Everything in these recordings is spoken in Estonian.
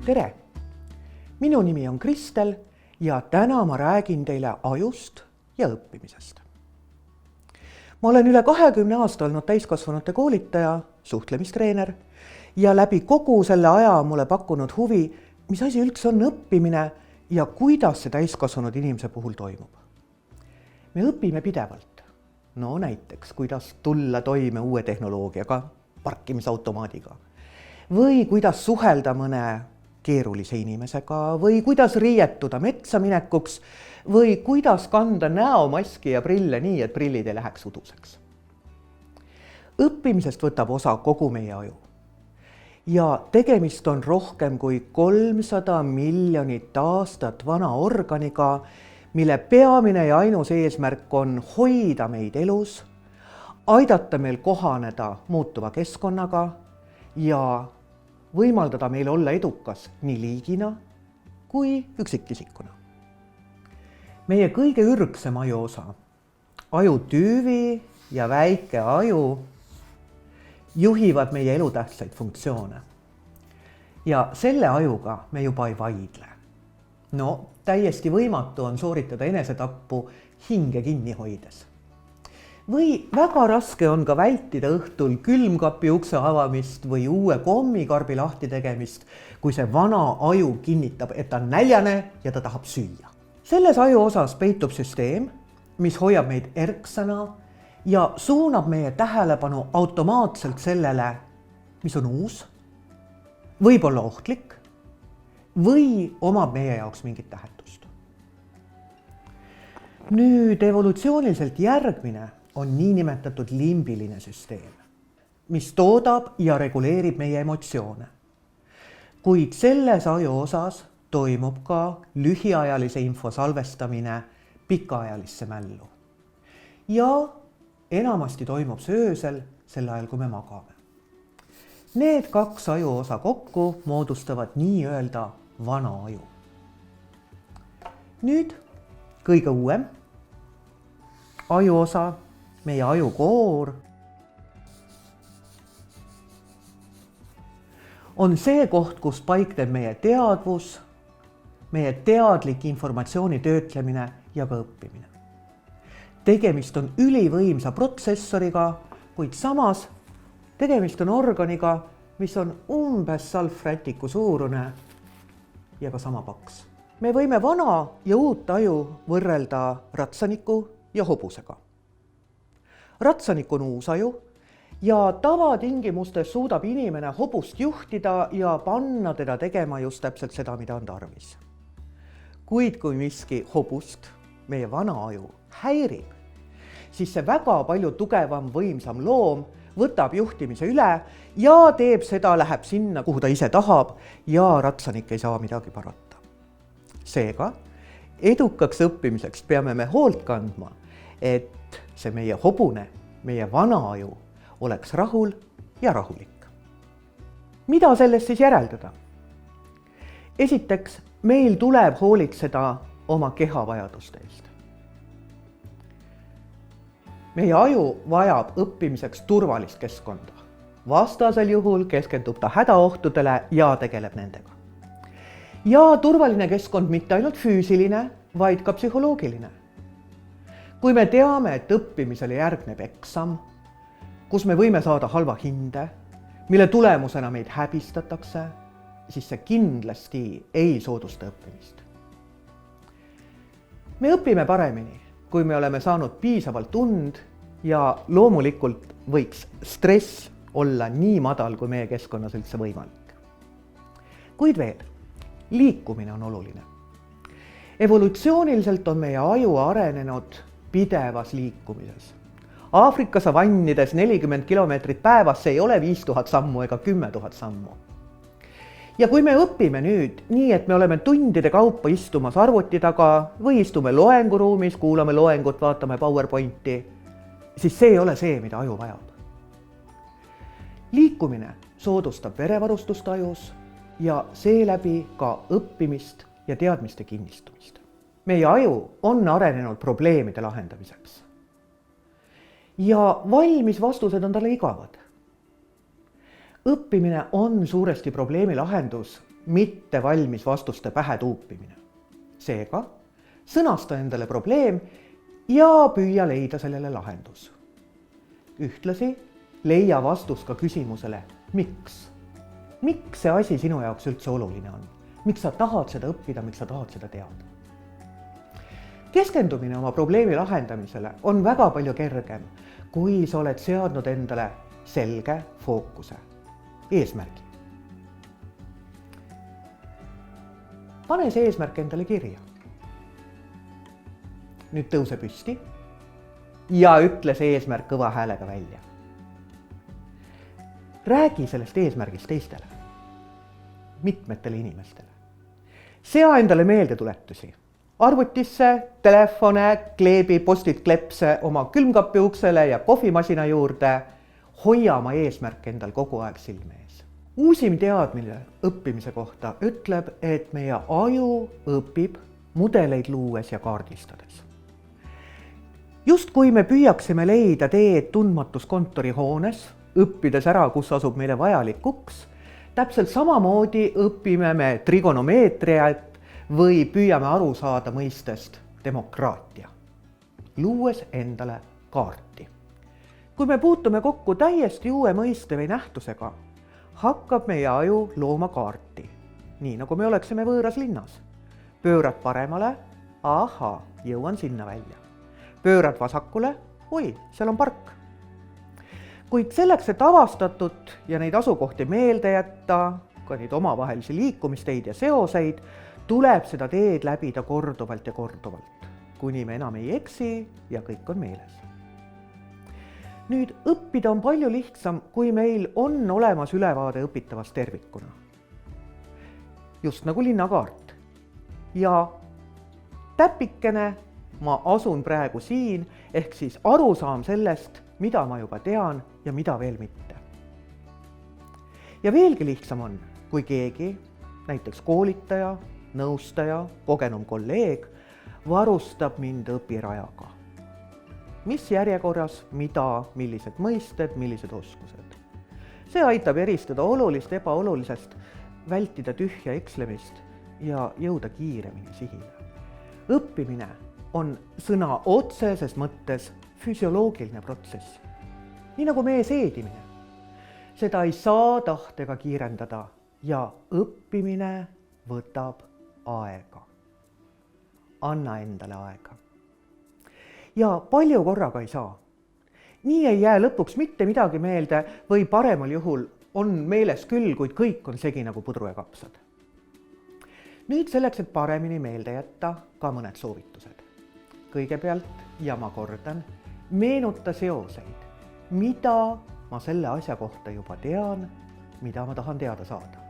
Tere! Minu nimi on Kristel ja täna ma räägin teile ajust ja õppimisest. Ma olen üle 20 aasta olnud täiskasvanute koolitaja, suhtlemistreener ja läbi kogu selle aja mulle pakkunud huvi, mis asi üldse on õppimine ja kuidas see täiskasvanud inimese puhul toimub. Me õpime pidevalt. No näiteks, kuidas tulla toime uue tehnoloogiaga, parkimisautomaadiga või kuidas suhelda mõne keerulise inimesega või kuidas riietuda metsa minekuks või kuidas kanda näomaski ja prille nii, et prillid ei läheks uduseks. Õppimisest võtab osa kogu meie aju. Ja tegemist on rohkem kui 300 miljonit aastat vana organiga, mille peamine ja ainus eesmärk on hoida meid elus, aidata meil kohaneda muutuva keskkonnaga ja võimaldada meil olla edukas nii liigina kui üksikisikuna. Meie kõige ürgsem ajuosa, ajutüüvi ja väike aju juhivad meie elutähtsaid funktsioone. Ja selle ajuga me juba ei vaidle. No, täiesti võimatu on sooritada enesetappu hinge kinni hoides. Või väga raske on ka vältida õhtul külmkapi ukse avamist või uue kommikarbi lahti tegemist, kui see vana aju kinnitab, et ta on näljane ja ta tahab süüa. Selles aju osas peitub süsteem, mis hoiab meid erksana ja suunab meie tähelepanu automaatselt sellele, mis on uus, võib olla ohtlik või omab meie jaoks mingit tähendust. Nüüd evolutsiooniliselt järgmine on niinimetatud limbiline süsteem, mis toodab ja reguleerib meie emotsioone. Kuid selles aju osas toimub ka lühiajalise info salvestamine pikaajalisse mällu. Ja enamasti toimub see öösel sel ajal, kui me magame. Need kaks aju osa kokku moodustavad nii-öelda vana aju. Nüüd kõige uuem aju osa, meie ajukoor, on see koht, kus paikneb meie teadvus, meie teadlik informatsiooni töötlemine ja ka õppimine. Tegemist on ülivõimsa protsessoriga, kuid samas tegemist on organiga, mis on umbes salvrätiku suurune ja ka sama paks. Me võime vana ja uut aju võrrelda ratsaniku ja hobusega. Ratsanik on uus aju ja tavatingimustes suudab inimene hobust juhtida ja panna teda tegema just täpselt seda, mida on tarvis. Kuid kui miski hobust, meie vana aju, häirib, siis see väga palju tugevam, võimsam loom võtab juhtimise üle ja teeb seda, läheb sinna, kuhu ta ise tahab ja ratsanik ei saa midagi parata. Seega, edukaks õppimiseks peame me hoolt kandma, et see meie hobune, meie vana aju oleks rahul ja rahulik. Mida sellest siis järeldada? Esiteks, meil tuleb hoolitseda oma keha vajaduste eest. Meie aju vajab õppimiseks turvalist keskkonda. Vastasel juhul keskendub ta hädaohtudele ja tegeleb nendega. Ja turvaline keskkond mitte ainult füüsiline, vaid ka psühholoogiline. Kui me teame, et õppimisele järgneb eksam, kus me võime saada halva hinde, mille tulemusena meid häbistatakse, siis see kindlasti ei soodusta õppimist. Me õpime paremini, kui me oleme saanud piisavalt und ja loomulikult võiks stress olla nii madal, kui meie keskkonnas üldse võimalik. Kuid veel, liikumine on oluline. Evolutsiooniliselt on meie aju arenenud pidevas liikumises. Aafrika savannides 40 kilomeetrit päevas, see ei ole 5000 sammu ega 10 000 sammu. Ja kui me õpime nüüd nii, et me oleme tundide kaupa istumas arvuti taga või istume loenguruumis, kuulame loengut, vaatame PowerPointi, siis see ei ole see, mida aju vajab. Liikumine soodustab verevarustust ajus ja seeläbi ka õppimist ja teadmiste kinnistumist. Meie aju on arenenud probleemide lahendamiseks. Ja valmis vastused on talle igavad. Õppimine on suuresti probleemi lahendus, mitte valmis vastuste pähe tuupimine. Seega sõnasta endale probleem ja püüa leida sellele lahendus. Ühtlasi leia vastus ka küsimusele, miks? Miks see asi sinu jaoks üldse oluline on? Miks sa tahad seda õppida, miks sa tahad seda teada? Keskendumine oma probleemi lahendamisele on väga palju kergem, kui sa oled seadnud endale selge fookuse, eesmärgi. Pane see eesmärk endale kirja. Nüüd tõuse püsti ja ütle see eesmärk kõva häälega välja. Räägi sellest eesmärgist teistele, mitmetele inimestele. Sea endale meeldetuletusi. Arvutisse, telefone, kleebi postid klepse oma külmkapi uksele ja kohvimasina juurde. Hoia oma eesmärk endal kogu aeg silme ees. Uusim teadmine õppimise kohta ütleb, et meie aju õpib mudeleid luues ja kaardistades. Just kui me püüaksime leida teed tundmatus kontorihoones, õppides ära, kus asub meile vajalik uks, täpselt samamoodi õpime me trigonomeetriat või püüame aru saada mõistest demokraatia, luues endale kaarti. Kui me puutume kokku täiesti uue mõiste või nähtusega, hakkab meie aju looma kaarti, nii nagu me oleksime võõras linnas. Pöörad paremale, ahaa, jõuan sinna välja. Pöörad vasakule, oi, seal on park. Kuid selleks, et avastatud ja neid asukohti meelde jätta, ka neid omavahelisi liikumisteid ja seoseid, tuleb seda teed läbida korduvalt ja korduvalt, kuni me enam ei eksi ja kõik on meeles. Nüüd õppida on palju lihtsam, kui meil on olemas ülevaade õpitavast tervikuna. Just nagu linnakaart. Ja täpikene ma asun praegu siin, ehk siis arusaam sellest, mida ma juba tean ja mida veel mitte. Ja veelgi lihtsam on, kui keegi, näiteks koolitaja, nõustaja, kogenum kolleeg, varustab mind õpirajaga. Mis järjekorras, mida, millised mõisted, millised oskused. See aitab eristada olulist ebaolulisest, vältida tühja ekslemist ja jõuda kiiremini sihile. Õppimine on sõna otseses mõttes füsioloogiline protsess, nii nagu meie seedimine. Seda ei saa tahtega kiirendada ja õppimine võtab aega. Anna endale aega. Ja palju korraga ei saa. Nii ei jää lõpuks mitte midagi meelde või paremal juhul on meeles küll, kuid kõik on segi nagu pudru ja kapsad. Nüüd selleks, et paremini meelde jätta ka mõned soovitused. Kõigepealt, ja ma kordan, meenuta seoseid, mida ma selle asja kohta juba tean, mida ma tahan teada saada.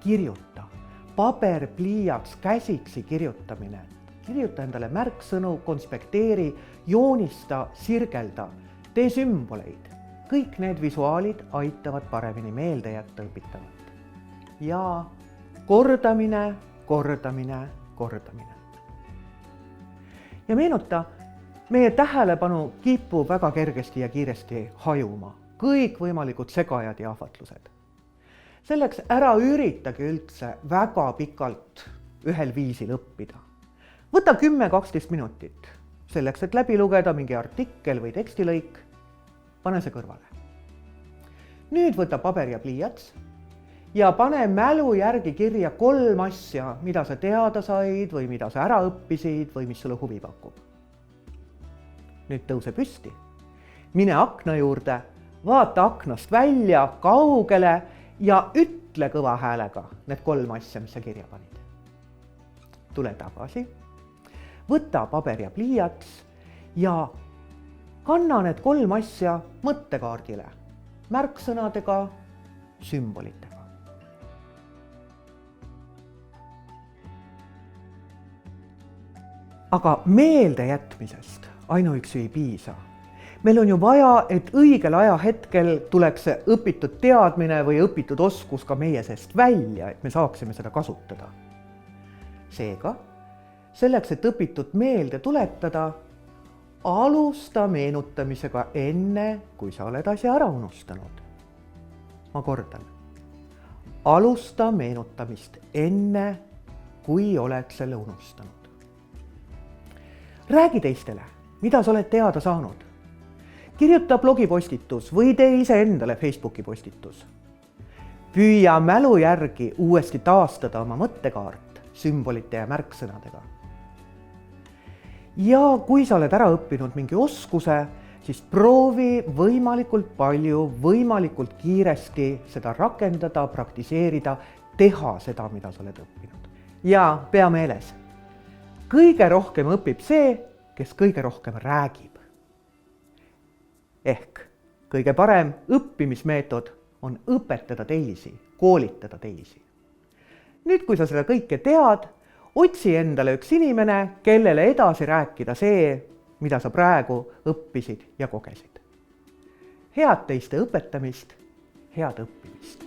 Kirjuta, paber, pliiats, käsiksi kirjutamine. Kirjuta endale märksõnu, konspekteeri, joonista, sirgelda, tee sümboleid. Kõik need visuaalid aitavad paremini meelde jätta õpitavat. Ja kordamine, kordamine, kordamine. Ja meenuta, meie tähelepanu kipub väga kergesti ja kiiresti hajuma. Kõik võimalikud segajad ja ahvatlused. Selleks ära üritagi üldse väga pikalt ühel viisil õppida. Võta 10-12 minutit selleks, et läbi lugeda mingi artikkel või tekstilõik. Pane see kõrvale. Nüüd võta paber ja pliiats ja pane mälu järgi kirja 3 asja, mida sa teada said või mida sa ära õppisid või mis sulle huvi pakub. Nüüd tõuse püsti. Mine akna juurde, vaata aknast välja, kaugele ja ütle kõva häälega need 3 asja, mis sa kirja panid. Tule tagasi. Võta paber ja pliiats ja kanna need 3 asja mõttekaardile, märksõnadega, sümbolitega. Aga meelde jätmisest ainuüksi ei piisa. Meil on ju vaja, et õigel ajahetkel tuleks see õpitud teadmine või õpitud oskus ka meie seest välja, et me saaksime seda kasutada. Seega, selleks, et õpitud meelde tuletada, alusta meenutamisega enne, kui sa oled asja ära unustanud. Ma kordan. alusta meenutamist enne, kui oled selle unustanud. Räägi teistele, mida sa oled teada saanud. Kirjuta blogipostitus või tee iseendale Facebooki postitus. Püüa mälu järgi uuesti taastada oma mõttekaart sümbolite ja märksõnadega. Ja kui sa oled ära õppinud mingi oskuse, siis proovi võimalikult palju, võimalikult kiiresti seda rakendada, praktiseerida, teha seda, mida sa oled õppinud. Ja pea meeles, kõige rohkem õpib see, kes kõige rohkem räägib. Ehk kõige parem õppimismeetod on õpetada teisi, koolitada teisi. Nüüd, kui sa seda kõike tead, otsi endale üks inimene, kellele edasi rääkida see, mida sa praegu õppisid ja kogesid. Head teiste õpetamist, head õppimist!